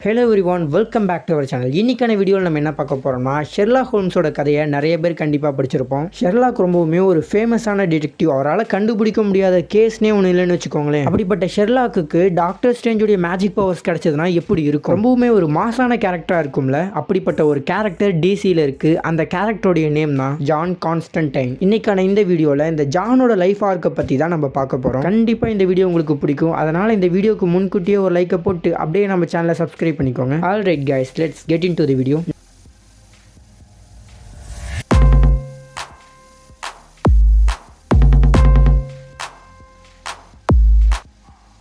Hello everyone, welcome back to our channel. இன்னைக்கான வீடியோவில் நம்ம என்ன பார்க்க போகிறோம்னா, ஷெர்லாக் ஹோல்ம்ஸோட கதையை நிறைய பேர் கண்டிப்பாக படிச்சிருப்போம். ஷெர்லாக் ரொம்பவுமே ஒரு ஃபேமஸான டிடெக்டிவ். அவரால் கண்டுபிடிக்க முடியாத கேஸ்னே ஒன்று இல்லைன்னு வச்சுக்கோங்களேன். அப்படிப்பட்ட ஷெர்லாக்கு டாக்டர் ஸ்ட்ரேஞ்சுடைய மேஜிக் பவர்ஸ் கிடைச்சதுன்னா எப்படி இருக்கும்? ரொம்பவுமே ஒரு மாசான கேரக்டராக இருக்கும்ல. அப்படிப்பட்ட ஒரு கேரக்டர் டிசியில் இருக்குது. அந்த கேரக்டருடைய நேம் தான் ஜான் கான்ஸ்டன்டைன். இன்னைக்கான இந்த வீடியோவில் இந்த ஜானோட லைஃப் ஆர்க்கை பற்றி தான் நம்ம பார்க்க போகிறோம். கண்டிப்பாக இந்த வீடியோ உங்களுக்கு பிடிக்கும். அதனால் இந்த வீடியோக்கு முன்கூட்டியே ஒரு லைக்கை போட்டு அப்படியே நம்ம சேனலை சப்ஸ்கிரைப் பண்ணிக்கோங்க. Alright guys, let's get into the video.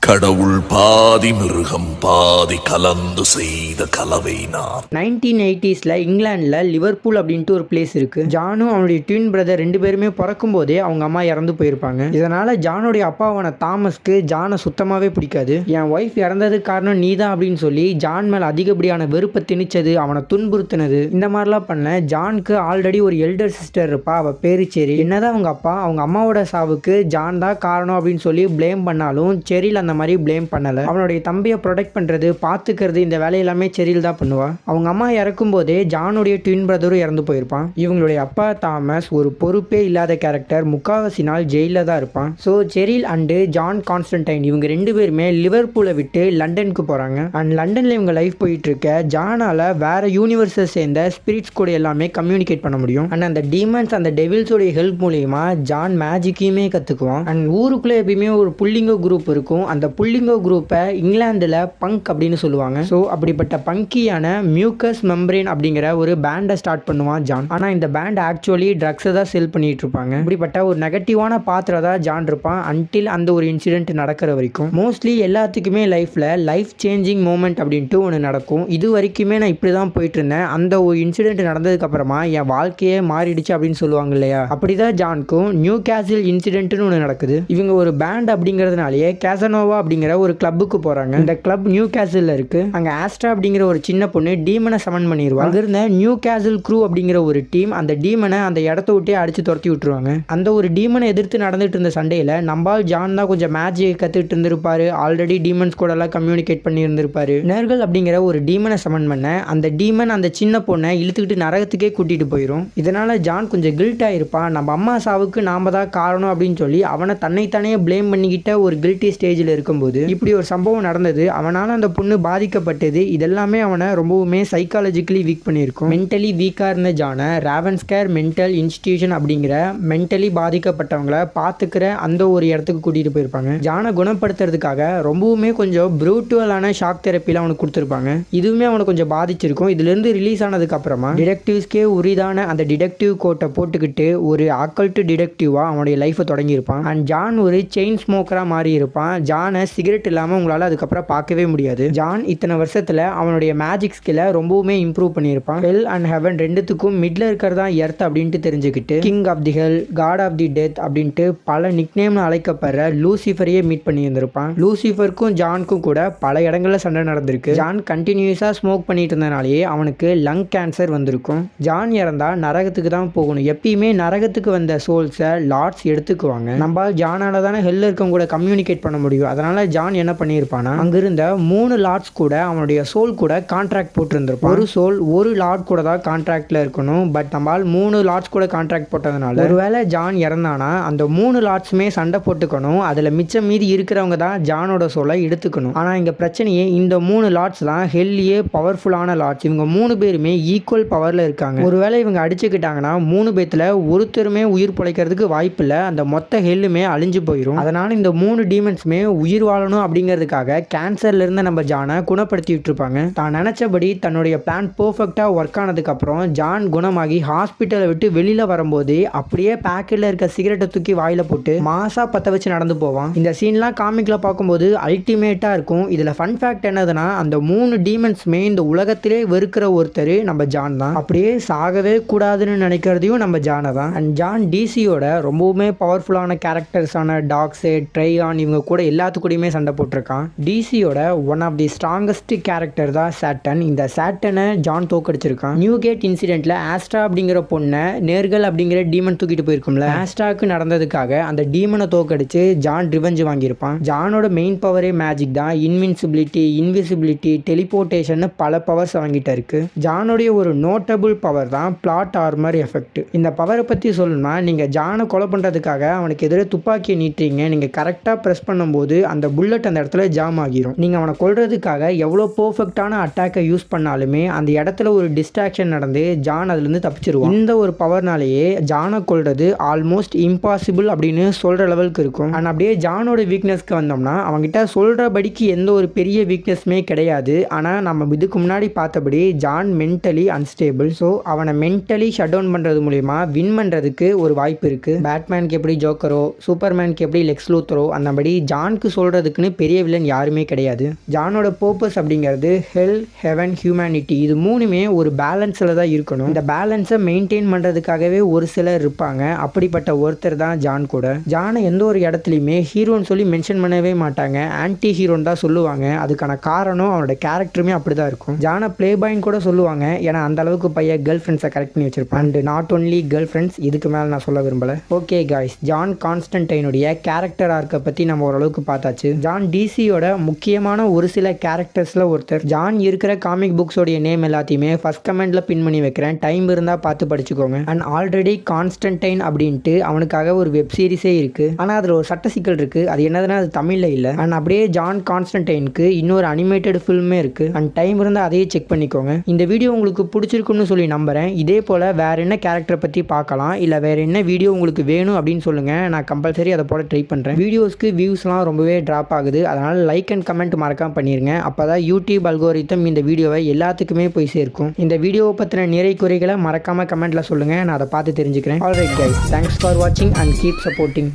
கடவுள் பாதி மிருகம் பாதி கலந்து செய்த கலவை நான். 1980s இங்கிலாந்துல லிவர்பூல் அப்படின்ட்டு ஒரு பிளேஸ் இருக்கு. ஜானும் அவனுடைய ட்வின் பிரதர் ரெண்டு பேருமே பிறக்கும் போதே அவங்க அம்மா இறந்து போயிருப்பாங்க. இதனால ஜானுடைய அப்பாவான தாமஸ்க்கு ஜானை சுத்தமாவே பிடிக்காது. என் ஒய்ஃப் இறந்ததுக்கு காரணம் நீதான் அப்படின்னு சொல்லி ஜான் மேல அதிகப்படியான வெறுப்பை திணிச்சது, அவனை துன்புறுத்தினது, இந்த மாதிரிலாம் பண்ண. ஜானுக்கு ஆல்ரெடி ஒரு எல்டர் சிஸ்டர் இருப்பா, அவ பேரு செரி. என்னதான் அவங்க அப்பா அவங்க அம்மாவோட சாவுக்கு ஜான் தான் காரணம் அப்படின்னு சொல்லி பிளேம் பண்ணாலும் செரில் அந்த மாதிரி பிளேம் பண்ணல. அவனுடைய தம்பியை ப்ரொடெக்ட் பண்றது, பாத்துக்கிறது, இந்த வேலை எல்லாமே செரில் தான் பண்ணுவா. அவங்க அம்மா இறக்கும் போதே ஜானுடைய ட்வின் பிரதரும் இறந்து போயிருப்பான். இவங்களுடைய அப்பா தாமஸ் ஒரு பொறுப்பே இல்லாத கேரக்டர், முக்காவாசி நாள் ஜெயில தான் இருப்பான். So Cheryl and John Constantine இவங்க ரெண்டு பேருமே லிவர்பூலை விட்டு லண்டனுக்கு போறாங்க. அண்ட் லண்டன்ல இவங்க லைஃப் போயிட்டு இருக்க. ஜானால வேற யூனிவர்ஸை சேர்ந்த ஸ்பிரிட்ஸ் கூட எல்லாமே கம்யூனிகேட் பண்ண முடியும். அண்ட் அந்த டீமன்ஸ் அந்த டெவில்ஸோடைய ஹெல்ப் மூலியமா ஜான் மேஜிக்கையுமே கத்துக்குவான். அண்ட் ஊருக்குள்ள எப்பயுமே ஒரு புல்லிங்கோ குரூப் இருக்கும். அந்த புல்லிங்கோ குரூப்பை இங்கிலாந்துல பங்க் அப்படின்னு சொல்லுவாங்க. ஸோ அப்படிப்பட்ட பங்கியான மியூக்கஸ் மெம்பரேன் அப்படிங்கிற ஒரு பேண்டை ஸ்டார்ட் பண்ணுவான் ஜான். ஆனா இந்த பேண்ட் ஆக்சுவலி ட்ரக்ஸை தான் செல் பண்ணிட்டு இருப்பாங்க. இப்படிப்பட்ட ஒரு நெகட்டிவான பாத்திர தான் ஜான் இருப்பான் அன்டில் அந்த ஒரு இன்சிடென்ட் நடக்கிற வரைக்கும். மோஸ்ட்லி எல்லாத்துக்குமே லைஃப்ல லைஃப் சேஞ்சிங் மூமெண்ட் அப்படின்ட்டு ஒன்று நடக்கும். இது வரைக்குமே நான் இப்படி தான் போயிட்டு இருந்தேன், அந்த ஒரு இன்சிடென்ட் நடந்ததுக்கு அப்புறமா என் வாழ்க்கையே மாறிடுச்சு அப்படின்னு சொல்லுவாங்க இல்லையா. அப்படிதான் ஜானுக்கும் நியூ கேசில் இன்சிடென்ட்னு ஒன்று நடக்குது. இவங்க ஒரு பேண்ட் அப்படிங்கிறதுனாலேயே கேசனோவா அப்படிங்கிற ஒரு கிளப்புக்கு போறாங்க. இந்த கிளப் நியூ கேசில்ல இருக்கு. அங்க ஆஸ்ட்ரா அப்படிங்கிற ஒரு சின்ன பொண்ணு டீமனை சமன் பண்ணிடுவாங்க. அங்க இருந்த நியூ கேசில் க்ரூ அப்படிங்கிற ஒரு டீம் அந்த டீமனை அந்த இடத்த விட்டே அடிச்சு துரத்தி விட்டுருவாங்க. அந்த ஒரு டீமனை எதிர்த்து நடந்துட்டு இருந்த சண்டையில நம்பால் ஜான் தான் கொஞ்சம் மேஜிக் கத்துட்டு இருந்திருப்பாரு. ஆல்ரெடி டீமன்ஸ் கூட எல்லாம் கம்யூனிகேட் பண்ணி இருந்திருப்பாரு. நேர்கள் அப்படிங்கிற ஒரு டீமனை சமன் பண்ண அந்த டீமன் அந்த சின்ன பொண்ணை இழுத்துக்கிட்டு நரகத்துக்கே கூட்டிட்டு போயிடும். இதனால ஜான் கொஞ்சம் கில்ட் ஆயிருப்பான். நம்ம அம்மா சாவுக்கு நாம தான் காரணம் அப்படின்னு சொல்லி அவனை தன்னைத்தானே பிளேம் பண்ணிக்கிட்ட ஒரு கில்ட்டி ஸ்டேஜில் இருக்கும்போது இப்படி ஒரு சம்பவம் நடந்தது. அவனால அந்த பொண்ணு பாதிக்கப்பட்டது. இதெல்லாமே அவனை ரொம்பவுமே சைக்காலஜிக்கலி வீக் பண்ணியிருக்கும். மென்டலி வீக்காக இருந்த ஜானை ராவன்ஸ்கேர் மென்டல் இன்ஸ்டிடியூஷன் அப்படிங்கிற மென்டலி பாதிக்கப்பட்டவங்களை பார்த்துக்கிற அந்த ஒரு இடத்துக்கு கூட்டிகிட்டு போயிருப்பாங்க. ஜானை குணப்படுத்துறதுக்காக ரொம்பவுமே கொஞ்சம் ப்ரூட்டுவலான ஷாக் தெரப்பியில் அவனுக்கு கொடுத்துருப்பாங்க. இதுவுமே அவனை கொஞ்சம் பாதிச்சிருக்கும். இதுலேருந்து ரிலீஸ் ஆனதுக்கு அப்புறமா டிடெக்டிவ்ஸ்க்கே உரிதான அந்த டிடெக்டிவ் கோட்டை போட்டுக்கிட்டு ஒரு அக்கல்ட் டிடெக்டிவாக அவனுடைய லைஃப்பை தொடங்கியிருப்பான். அண்ட் ஜான் ஒரு செயின் ஸ்மோக்கராக மாறி இருப்பான். ஜானை சிகரெட் இல்லாமல் உங்களால் அதுக்கப்புறம் பார்க்கவே முடியாது. ஜான் இத்தனை வருஷத்தில் அவனுடைய மேஜிக் ஸ்கில்லை ரொம்பவுமே இம்ப்ரூவ் பண்ணியிருப்பான். ஹெல் அண்ட் ஹெவன் ரெண்டுத்துக்கும் மிட்ல இருக்கிறதா எர்த் அப்படின்ட்டு தெரிஞ்சுக்கிட்டு king of the hell, god of the death அப்படின்ட்டு பல நிக்நேம்னு அழைக்கப்படுற லூசிஃபரையே மீட் பண்ணி இருந்திருப்பான். லூசிஃபருக்கும் ஜானுக்கும் கூட பல இடங்கள்ல சண்டை நடந்திருக்கு. ஜான் கண்டினியூஸாக ஸ்மோக் பண்ணிட்டு இருந்தனாலேயே அவனுக்கு லங் கேன்சர் வந்திருக்கும். ஜான் இறந்தா நரகத்துக்கு தான் போகணும். எப்பயுமே நரகத்துக்கு வந்த சோல்ஸை லார்ட்ஸ் எடுத்துக்குவாங்க. நம்ம ஜானால தானே ஹெல்ல இருக்கவங்க கூட கம்யூனிகேட் பண்ண முடியும். அதனால ஜான் என்ன பண்ணியிருப்பானா, அங்கிருந்த 3 லார்ட்ஸ் கூட அவனுடைய சோல் கூட கான்ட்ராக்ட் போட்டிருந்திருப்பான். ஒரு சோல் ஒரு லார்ட் கூட தான் கான்ட்ராக்ட்ல இருக்கணும். பட் நம்மால் 3 லார்ட்ஸ் கூட கான்ட்ராக்ட் போட்டதுனால ஒருவேளை ஜான் இறந்தானா அந்த 3 லார்ட்ஸுமே சண்டை போட்டுக்கணும். அதுல மிச்சம் மீதி இருக்கிறவங்க தான் ஜானோட சோலை எடுத்துக்கணும். ஆனா இங்க பிரச்சனையே இந்த 3 லார்ட்ஸ் தான் ஹெல்லியே பவர்ஃபுல்லான லார்ட்ஸ். இவங்க 3 பேருமே ஈக்குவல் பவர்ல இருக்காங்க. ஒருவேளை இவங்க அடிச்சுக்கிட்டாங்கன்னா 3 பேத்துல ஒருத்தருமே உயிர் பிழைக்கிறதுக்கு வாய்ப்பு இல்லை. அந்த மொத்த ஹெல்லுமே அழிஞ்சு போயிடும். அதனால இந்த 3 டீமன்ஸுமே உயிர் வாழணும் அப்படிங்கிறதுக்காக கேன்சர்ல இருந்து நம்ம ஜானை குணப்படுத்திட்டு இருப்பாங்க. தான் நினைச்சபடி தன்னுடைய பிளான் பெர்ஃபெக்டா ஒர்க் ஆனதுக்கு அப்புறம் ஜான் குணமாகி ஹாஸ்பிட்டலை விட்டு வெளியில வரும்போது அப்படியே பேக்கெட்ல இருக்க சிகரெட்டை தூக்கி வாயில போட்டு மாசா பத்த வச்சு நடந்து போவான். இந்த சீன்லாம் காமிக்ல பார்க்கும்போது அல்டிமேட்டா இருக்கும். இதுல ஃபன் ஃபேக்ட் என்னதுன்னா, அந்த 3 டீமன்ஸுமே இந்த உலகத்திலே வெறுக்கிற ஒருத்தர் நம்ம ஜான் தான். அப்படியே சாகவே கூடாதுன்னு நினைக்கிறதையும் நம்ம ஜானை தான். அண்ட் ஜான் டிசியோட ரொம்பவுமே பவர்ஃபுல்லான கேரக்டர்ஸான டாக்ஸே, ட்ரையான் இவங்க கூட எல்லாத்து கூடயுமே சண்டை போட்டிருக்கான். டிசியோட one of the strongest character தான் சாட்டன். இந்த சாட்டனை ஜான் தோக்கடிச்சிருக்கான். நியூ கேட் இன்சிடென்ட்ல ஆஸ்ட்ரா அப்படிங்கிற பொண்ணை நேர்கள் அப்படிங்கிற டீமன் தூக்கிட்டு போயிருக்கும்ல, ஆஸ்ட்ராக்கு நடந்ததுக்காக அந்த டீமனை தோக்கடிச்சு ஜான் ரிவெஞ்ச் வாங்கியிருப்பான். ஜானோட மெயின் பவரே மேஜிக் தான். இன்வின்சிபிலிட்டி, இன்விசிபிலிட்டி, டெலிபோர்டேஷன் பல பவர்ஸ் வாங்கிட்டு இருக்கு. ஜானுடைய ஒரு நோட்டபிள் பவர் தான் பிளாட் ஆர்மர் எஃபெக்ட். இந்த பவரை பற்றி சொல்லணும்னா, நீங்கள் ஜானை கொலை பண்ணுறதுக்காக அவனுக்கு எதிரே துப்பாக்கியை நீட்டுறீங்க. நீங்கள் கரெக்டாக ப்ரெஸ் பண்ணும்போது அந்த புல்லட் அந்த இடத்துல ஜாம் ஆகிரும். நீங்கள் அவனை கொல்றதுக்காக எவ்வளோ பர்ஃபெக்டான அட்டாக்கை யூஸ் பண்ணாலுமே அந்த இடத்துல ஒரு டிஸ்ட்ராக்ஷன் நடந்து ஜான் அதுலேருந்து தப்பிச்சிருவான். இந்த ஒரு பவர்னாலேயே ஜானை கொல்றது ஆல்மோஸ்ட் இம்பாசிபிள் அப்படின்னு சொல்கிற லெவலுக்கு இருக்கும். அண்ட் அப்படியே ஜானோட வீக்னஸ்க்கு வந்தோம்னா, அவங்ககிட்ட சொல்கிறபடிக்கு எந்த ஒரு பெரிய வீக்னஸ்மே கிடையாது. ஆனால் நம்ம இதுக்கு முன்னாடி பார்த்தபடி ஜான் மென்டலி அன்ஸ்டேபிள். ஸோ அவனை மென்டலி ஷட் டவுன் பண்ணுறது மூலிமா வின் பண்ணுறதுக்கு ஒரு வாய்ப்பு இருக்குது. பேட்மேனுக்கு எப்படி ஜோக்கரோ, சூப்பர்மேனுக்கு எப்படி லெக்ஸ் லூத்தரோ, அந்தபடி ஜானுக்கு சொல்கிறதுக்குன்னு பெரிய வில்லன் யாருமே கிடையாது. ஜானோட பர்பஸ் அப்படிங்கிறது ஹெல், ஹெவன், ஹியூமனிட்டி, இது மூணுமே ஒரு பேலன்ஸில் தான் இருக்கணும். இந்த பேலன்ஸை மெயின்டைன் பண்ணுறதுக்காகவே ஒரு சிலர் இருப்பாங்க. அப்படிப்பட்ட ஒருத்தர் தான் ஜான் கூட. ஜானை எந்த ஒரு இடத்துலையுமே ஹீரோன்னு சொல்லி மென்ஷன் பண்ணவே மாட்டாங்க, ஆன்டி ஹீரோன்னு தான் சொல்லுவாங்க. அதுக்கான காரணம் அவனோட கேரக்டருமே அப்படி தான் இருக்கும். ஜானை ப்ளே பாய்ன்னு கூட சொல்லுவாங்க, ஏன்னா அந்த அளவுக்கு பையன் கேர்ள் ஃப்ரெண்ட்ஸை கரெக்ட் பண்ணி வச்சிருப்பான். And not only girl friends, இதுக்கு மேலே நான் சொல்ல விரும்பல. ஓகே காய்ஸ், ஜான் கான்ஸ்டன்டைனுடைய கேரக்டர் ஆர்க்கை பற்றி நம்ம ஓரளவுக்கு பார்த்தாச்சு. ஜான் டிசியோட முக்கியமான ஒரு சில கேரக்டர்ஸில் ஒருத்தர். ஜான் இருக்கிற காமிக் புக்ஸோடைய நேம் எல்லாத்தையுமே ஃபர்ஸ்ட் கமெண்ட்ல பின் பண்ணி வைக்கிறேன், டைம் இருந்தால் பார்த்து படிச்சுக்கோங்க. அண்ட் ஆல்ரெடி கான்ஸ்டன்டைன் அப்படின்ட்டு அவனுக்காக ஒரு வெப் சீரிஸே இருக்கு. ஆனால் அதில் ஒரு சட்ட சிக்கல் இருக்கு, அது என்னதுன்னா அது தமிழில் இல்லை. அண்ட் அப்படியே ஜான் கான்ஸ்டன்டைனுக்கு இன்னொரு அனிமேட்டட் ஃபில்மே இருக்கு. அண்ட் டைம் இருந்தால் அதையே செக் பண்ணிக்கோங்க. இந்த வீடியோ உங்களுக்கு பிடிச்சிருக்குன்னு சொல்லி நம்புறேன். இதே போல் வேற என்ன கேரக்டரை பற்றி பார்க்கலாம், இல்லை வேற என்ன வீடியோ உங்களுக்கு வேணும் அப்படின்னு சொல்லுங்க, நான் கம்பல்சரி அதை போட ட்ரை பண்ணுறேன். வீடியோஸ்க்கு வியூஸ்லாம் ரொம்பவே ட்ராப் ஆகுது, அதனால் லைக் அண்ட் கமெண்ட் மறக்காம பண்ணிருங்க. அப்போ தான் யூடியூப் அல்கோரிதம் இந்த வீடியோவை எல்லாத்துக்குமே போய் சேர்க்கும். இந்த வீடியோவை பற்றின நிறை குறைகளை மறக்காம கமெண்ட்ல சொல்லுங்க, நான் அதை பார்த்து தெரிஞ்சுக்கிறேன். ஆல்ரைட் கைஸ், தேங்க்ஸ் ஃபார் வாட்சிங் அண்ட் கீப் சப்போர்ட்டிங்.